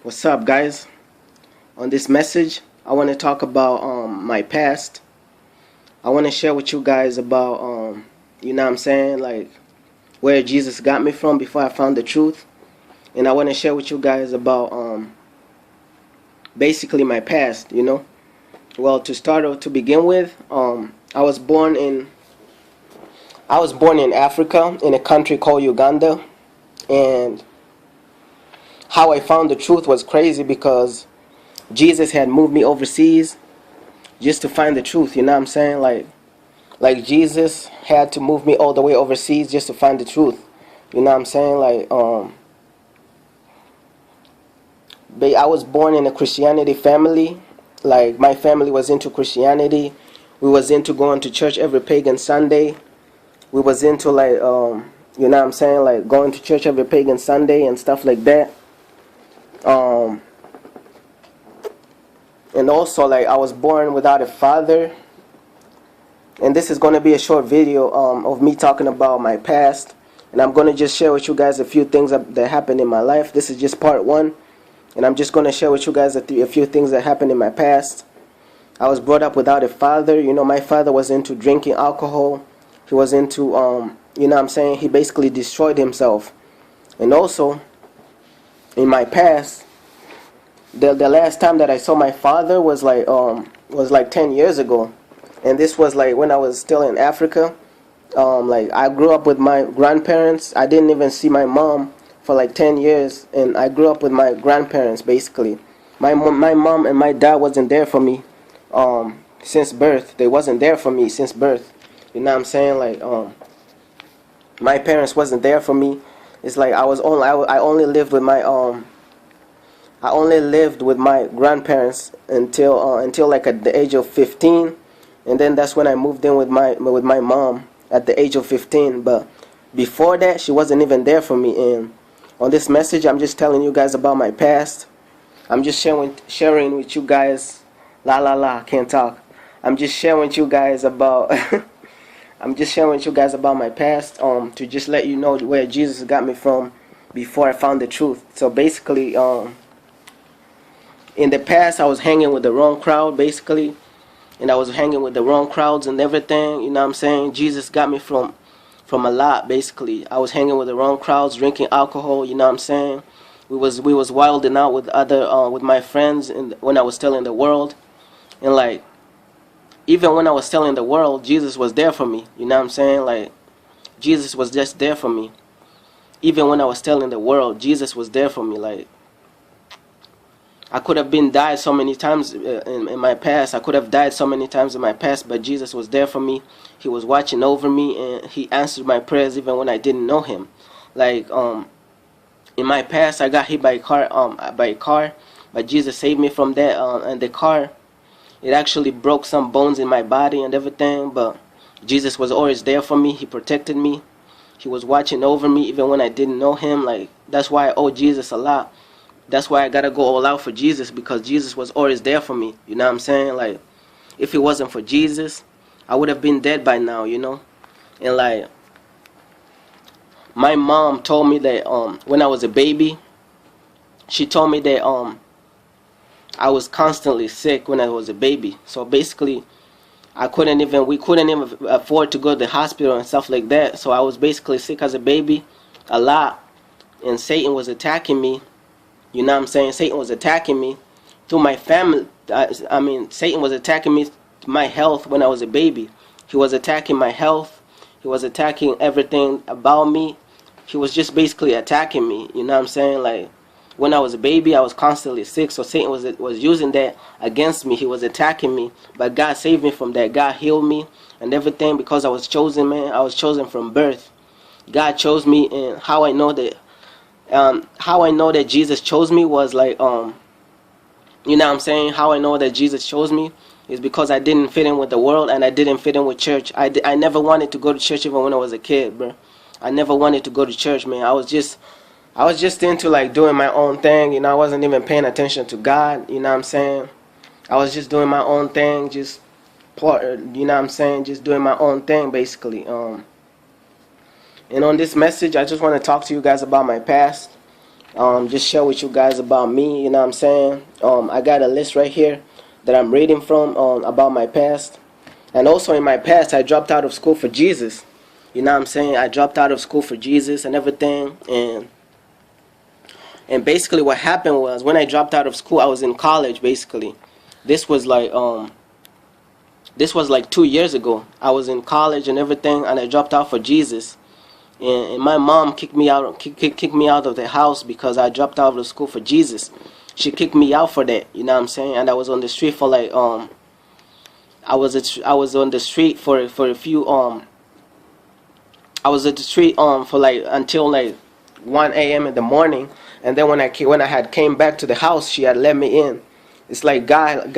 What's up, guys? On this message, I want to talk about my past. I want to share with you guys about what I'm saying, like where Jesus got me from before I found the truth, and I want to share with you guys about basically my past. Well, to begin with, I was born in Africa in a country called Uganda, and how I found the truth was crazy because Jesus had moved me overseas just to find the truth. You know what I'm saying? Like Jesus had to move me all the way overseas just to find the truth. You know what I'm saying? I was born in a Christianity family. Like my family was into Christianity. We was into going to church every pagan Sunday. We was into you know what I'm saying, like going to church every pagan Sunday and stuff like that. And also, like, I was born without a father. And this is going to be a short video of me talking about my past. And I'm going to just share with you guys a few things that happened in my life. This is just part one. And I'm just going to share with you guys a few things that happened in my past. I was brought up without a father. You know, my father was into drinking alcohol. He was into, you know what I'm saying, he basically destroyed himself. And also, in my past, the last time that I saw my father was like 10 years ago, and this was like when I was still in Africa. Like I grew up with my grandparents. I didn't even see my mom for like 10 years, and I grew up with my grandparents basically. My mom and my dad wasn't there for me since birth. They wasn't there for me since birth. You know what I'm saying? My parents wasn't there for me. It's like I only lived with my grandparents until like at the age of 15, and then that's when I moved in with my mom at the age of 15. But before that, she wasn't even there for me. And on this message, I'm just telling you guys about my past. I'm just sharing with you guys. Can't talk. I'm just sharing with you guys about. I'm just sharing with you guys about my past. To just let you know where Jesus got me from before I found the truth. So basically, in the past, I was hanging with the wrong crowd, basically. And I was hanging with the wrong crowds and everything. You know what I'm saying? Jesus got me from a lot, basically. I was hanging with the wrong crowds, drinking alcohol. You know what I'm saying? We was wilding out with my friends when I was still in the world. And like, even when I was still in the world, Jesus was there for me. You know what I'm saying? Like, Jesus was just there for me. Even when I was still in the world, Jesus was there for me. Like, I could have been died so many times in my past. I could have died so many times in my past, but Jesus was there for me. He was watching over me, and he answered my prayers even when I didn't know him. Like, in my past, I got hit by a car, but Jesus saved me from that. And the car, it actually broke some bones in my body and everything, but Jesus was always there for me. He protected me. He was watching over me even when I didn't know him. Like, that's why I owe Jesus a lot. That's why I gotta go all out for Jesus, because Jesus was always there for me. You know what I'm saying? Like, if it wasn't for Jesus, I would have been dead by now, you know? And like, my mom told me that when I was a baby, she told me that I was constantly sick when I was a baby. So basically, we couldn't even afford to go to the hospital and stuff like that. So I was basically sick as a baby a lot, and Satan was attacking me. You know what I'm saying? Satan was attacking me through my family. Satan was attacking me, my health when I was a baby. He was attacking my health. He was attacking everything about me. He was just basically attacking me. You know what I'm saying? Like, when I was a baby, I was constantly sick. So Satan was using that against me. He was attacking me. But God saved me from that. God healed me and everything because I was chosen, man. I was chosen from birth. God chose me, and how I know that Jesus chose me was like, you know what I'm saying? How I know that Jesus chose me is because I didn't fit in with the world, and I didn't fit in with church. I never wanted to go to church even when I was a kid, bro. I never wanted to go to church, man. I was just into like doing my own thing. You know, I wasn't even paying attention to God. You know what I'm saying? I was just doing my own thing, you know what I'm saying? Just doing my own thing, basically. And on this message, I just want to talk to you guys about my past. just share with you guys about me. You know what I'm saying? I got a list right here that I'm reading from about my past. And also in my past, I dropped out of school for Jesus. You know what I'm saying? I dropped out of school for Jesus and everything. And basically what happened was when I dropped out of school, I was in college basically. This was like 2 years ago. I was in college and everything, and I dropped out for Jesus. And my mom kicked me out of the house because I dropped out of school for Jesus. She kicked me out for that. You know what I'm saying? And I was on the street for like I was on the street for a few I was at the street for like until like 1 a.m. in the morning, and then when I had came back to the house, she had let me in. It's like God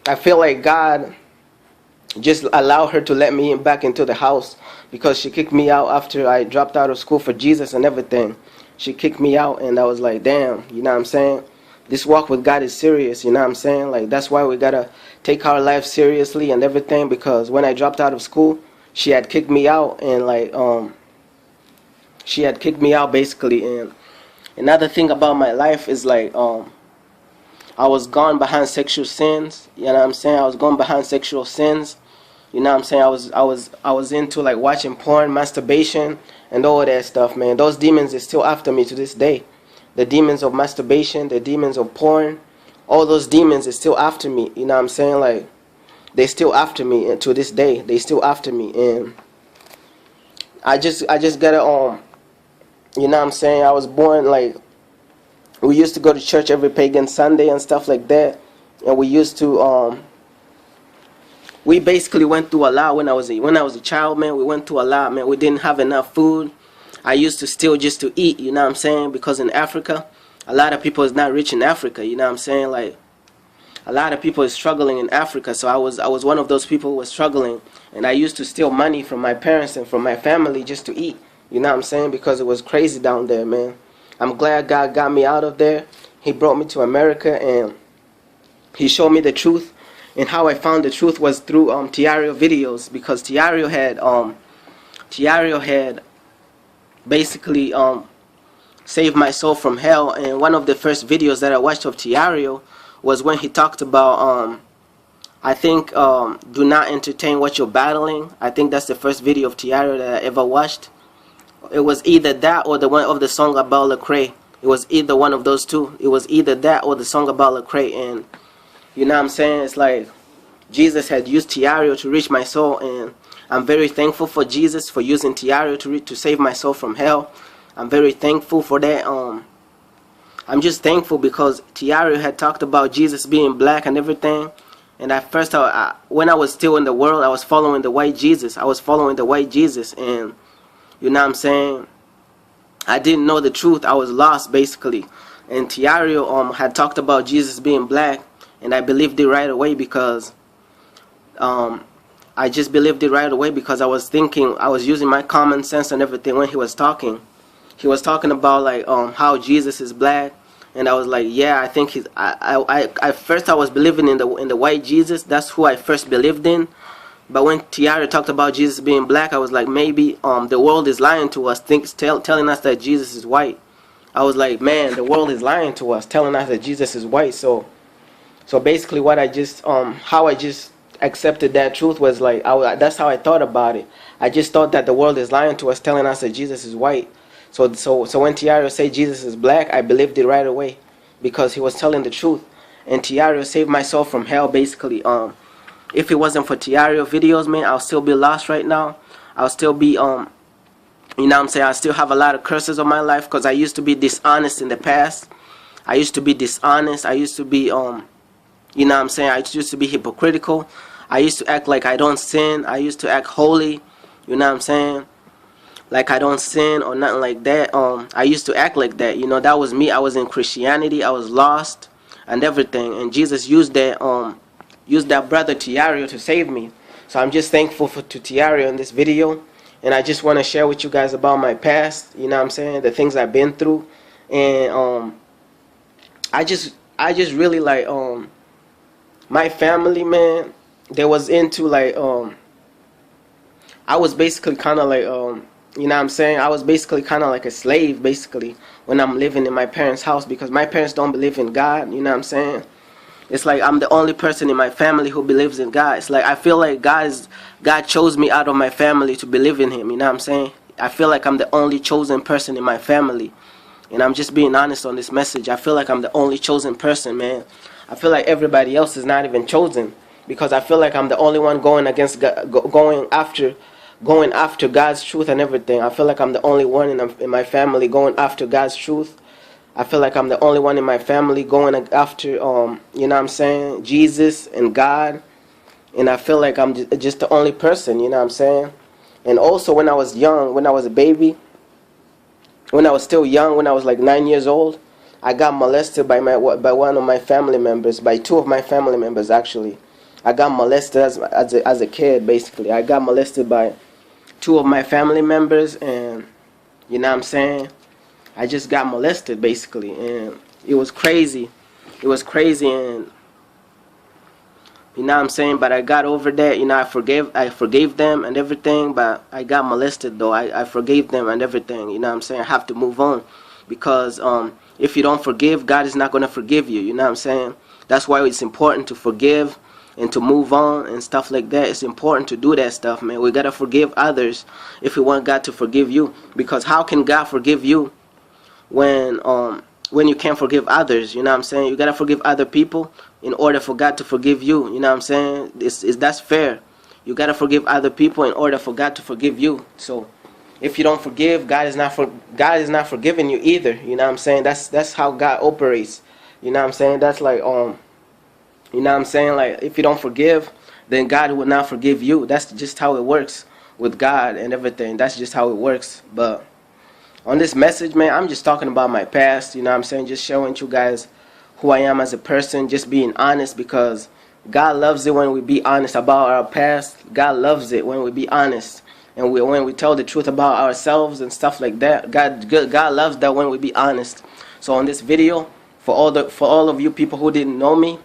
I feel like God just allowed her to let me back into the house because she kicked me out after I dropped out of school for Jesus and everything. She kicked me out, and I was like, damn, you know what I'm saying? This walk with God is serious, you know what I'm saying? Like, that's why we gotta take our life seriously and everything, because when I dropped out of school, she had kicked me out, and like she had kicked me out basically. And another thing about my life is like I was gone behind sexual sins. You know what I'm saying? I was gone behind sexual sins. You know what I'm saying? I was into like watching porn, masturbation, and all that stuff, man. Those demons is still after me to this day. The demons of masturbation, the demons of porn, all those demons is still after me. You know what I'm saying? Like, they still after me, and to this day, they still after me. And I just gotta you know what I'm saying? I was born like, we used to go to church every pagan Sunday and stuff like that, and we used to we basically went through a lot when I was a child, man. We went through a lot, man. We didn't have enough food. I used to steal just to eat, you know what I'm saying? Because in Africa, a lot of people is not rich in Africa, you know what I'm saying? Like, a lot of people is struggling in Africa, so I was one of those people who was struggling, and I used to steal money from my parents and from my family just to eat, you know what I'm saying? Because it was crazy down there, man. I'm glad God got me out of there. He brought me to America, and He showed me the truth. And how I found the truth was through Tireo videos, because Tireo had basically saved my soul from hell. And one of the first videos that I watched of Tireo was when he talked about I think do not entertain what you're battling. I think that's the first video of Tireo that I ever watched. It was either that or the one of the song about Lecrae. It was either one of those two. It was either that or the song about Lecrae. And you know what I'm saying? It's like Jesus had used Tireo to reach my soul, and I'm very thankful for Jesus for using Tireo to save my soul from hell. I'm very thankful for that. I'm just thankful because Tireo had talked about Jesus being black and everything. And at first, when I was still in the world, I was following the white Jesus. I was following the white Jesus, and you know what I'm saying? I didn't know the truth. I was lost basically. And Tireo had talked about Jesus being black, and I believed it right away because I just believed it right away because I was thinking, I was using my common sense and everything when he was talking. He was talking about like how Jesus is black, and I was like, yeah, I think he's. I first I was believing in the white Jesus. That's who I first believed in. But when Tireo talked about Jesus being black, I was like, maybe the world is lying to us, telling us that Jesus is white. I was like, man, the world is lying to us, telling us that Jesus is white. So basically, what I just how I just accepted that truth was like, that's how I thought about it. I just thought that the world is lying to us, telling us that Jesus is white. So when Tireo said Jesus is black, I believed it right away because he was telling the truth. And Tireo saved my soul from hell, basically. If it wasn't for Tireo videos, man, I'll still be lost right now. I'll still be, you know what I'm saying? I still have a lot of curses on my life because I used to be dishonest in the past. I used to be dishonest. I used to be, you know what I'm saying? I used to be hypocritical. I used to act like I don't sin. I used to act holy. You know what I'm saying? Like I don't sin or nothing like that. I used to act like that. You know, that was me. I was in Christianity. I was lost and everything. And Jesus used that brother Tireo to save me. So I'm just thankful to Tireo in this video. And I just want to share with you guys about my past. You know what I'm saying? The things I've been through. And I just really like my family, man. They was into like I was basically kind of like You know what I'm saying? I was basically kind of like a slave, basically, when I'm living in my parents' house, because my parents don't believe in God. You know what I'm saying? It's like I'm the only person in my family who believes in God. It's like I feel like God chose me out of my family to believe in Him. You know what I'm saying? I feel like I'm the only chosen person in my family. And I'm just being honest on this message. I feel like I'm the only chosen person, man. I feel like everybody else is not even chosen, because I feel like I'm the only one going against God, going after God's truth and everything. I feel like I'm the only one in my family going after God's truth. I feel like I'm the only one in my family going after you know what I'm saying, Jesus and God. And I feel like I'm just the only person, you know what I'm saying? And also when I was young, when I was a baby, when I was still young, when I was like 9 years old, I got molested by one of my family members, by two of my family members actually. I got molested as a kid, basically. I got molested by two of my family members, and you know what I'm saying? I just got molested basically, and it was crazy. It was crazy, and you know what I'm saying? But I got over that. You know, I forgave them and everything, but I got molested though. I forgave them and everything. You know what I'm saying? I have to move on, because if you don't forgive, God is not going to forgive you. You know what I'm saying? That's why it's important to forgive and to move on and stuff like that. It's important to do that stuff, man. We got to forgive others if we want God to forgive you, because how can God forgive you when you can't forgive others? You know what I'm saying? You got to forgive other people in order for God to forgive you. You know what I'm saying? That's fair. You got to forgive other people in order for God to forgive you. So if you don't forgive, God is not forgiving you either. You know what I'm saying? That's how God operates. You know what I'm saying? That's like you know what I'm saying? Like, if you don't forgive, then God will not forgive you. That's just how it works with God and everything. That's just how it works. But on this message, man, I'm just talking about my past. You know what I'm saying? Just showing you guys who I am as a person. Just being honest, because God loves it when we be honest about our past. God loves it when we be honest. And when we tell the truth about ourselves and stuff like that. God loves that when we be honest. So on this video, for all of you people who didn't know me,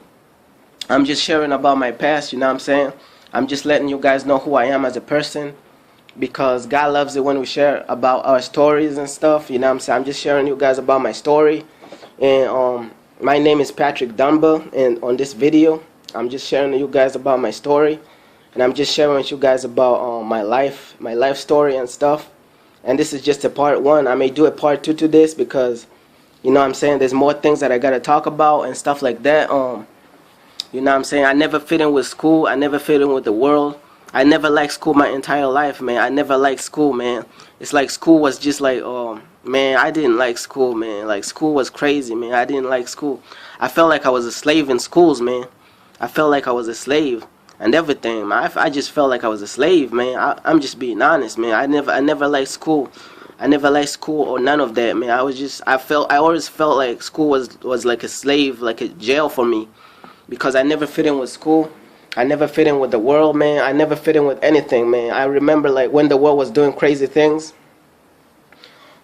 I'm just sharing about my past. You know what I'm saying? I'm just letting you guys know who I am as a person, because God loves it when we share about our stories and stuff. You know what I'm saying? I'm just sharing you guys about my story. And my name is Patrick Dunbar, and on this video I'm just sharing you guys about my story, and I'm just sharing with you guys about my life story and stuff. And this is just a part one. I may do a part two to this, because you know what I'm saying, there's more things that I gotta talk about and stuff like that. You know what I'm saying? I never fit in with school. I never fit in with the world. I never liked school my entire life, man. I never liked school, man. It's like school was just like, man, I didn't like school, man. Like, school was crazy, man. I didn't like school. I felt like I was a slave in schools, man. I felt like I was a slave and everything, man. I just felt like I was a slave, man. I'm just being honest, man. I never liked school. I never liked school or none of that, man. I always felt like school was like a slave, like a jail for me, because I never fit in with school. I never fit in with the world, man. I never fit in with anything, man. I remember, like, when the world was doing crazy things.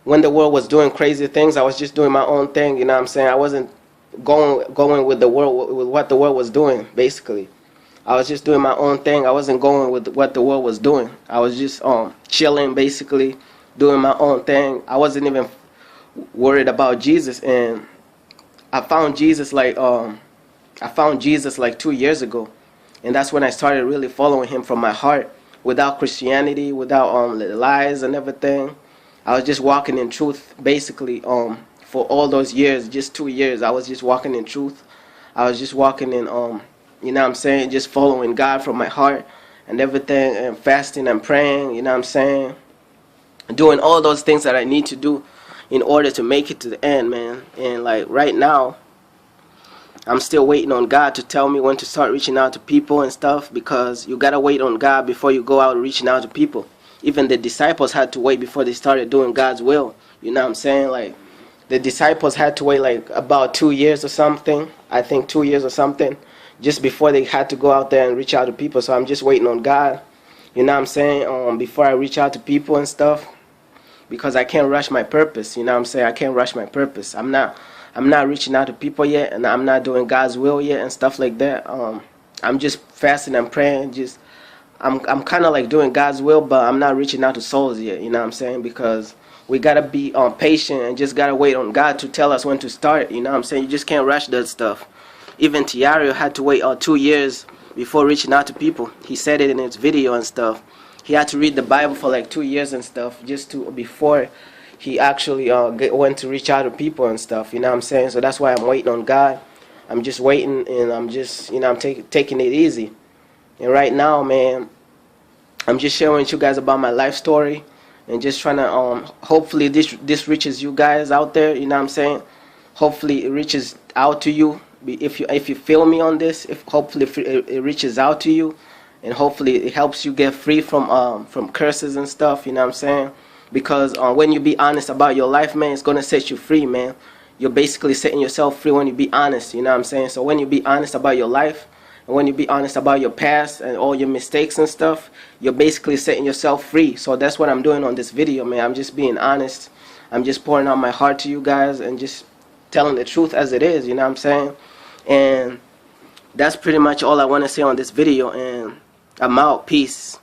When the world was doing crazy things, I was just doing my own thing, you know what I'm saying? I wasn't going with the world, with what the world was doing, basically. I was just doing my own thing. I wasn't going with what the world was doing. I was just chilling, basically, doing my own thing. I wasn't even worried about Jesus. And I found Jesus like 2 years ago. And that's when I started really following him from my heart, without Christianity, without the lies and everything. I was just walking in truth, basically, for all those years, just 2 years. I was just walking in truth. I was just walking in, you know what I'm saying, just following God from my heart and everything, and fasting and praying, you know what I'm saying, doing all those things that I need to do in order to make it to the end, man. And like right now, I'm still waiting on God to tell me when to start reaching out to people and stuff, because you gotta wait on God before you go out reaching out to people. Even the disciples had to wait before they started doing God's will. You know what I'm saying? Like, the disciples had to wait like about 2 years or something. I think 2 years or something, just before they had to go out there and reach out to people. So I'm just waiting on God. You know what I'm saying? Before I reach out to people and stuff, because I can't rush my purpose. You know what I'm saying? I can't rush my purpose. I'm not reaching out to people yet, and I'm not doing God's will yet and stuff like that. I'm just fasting and praying, just I'm kind of like doing God's will, but I'm not reaching out to souls yet. You know what I'm saying? Because we gotta be patient and just gotta wait on God to tell us when to start. You know what I'm saying? You just can't rush that stuff. Even Tireo had to wait 2 years before reaching out to people. He said it in his video and stuff. He had to read the Bible for like 2 years and stuff just to before he actually went to reach out to people and stuff. You know what I'm saying? So that's why I'm waiting on God. I'm just waiting, and I'm just, I'm taking it easy. And right now, man, I'm just sharing with you guys about my life story, and just trying to hopefully this reaches you guys out there. You know what I'm saying? Hopefully it reaches out to you. If you feel me on this, if hopefully it reaches out to you, and hopefully it helps you get free from curses and stuff. You know what I'm saying? Because when you be honest about your life, man, it's gonna set you free, man. You're basically setting yourself free when you be honest. You know what I'm saying? So when you be honest about your life, and when you be honest about your past and all your mistakes and stuff, you're basically setting yourself free. So that's what I'm doing on this video, man. I'm just being honest. I'm just pouring out my heart to you guys and just telling the truth as it is. You know what I'm saying? And that's pretty much all I want to say on this video. And I'm out. Peace.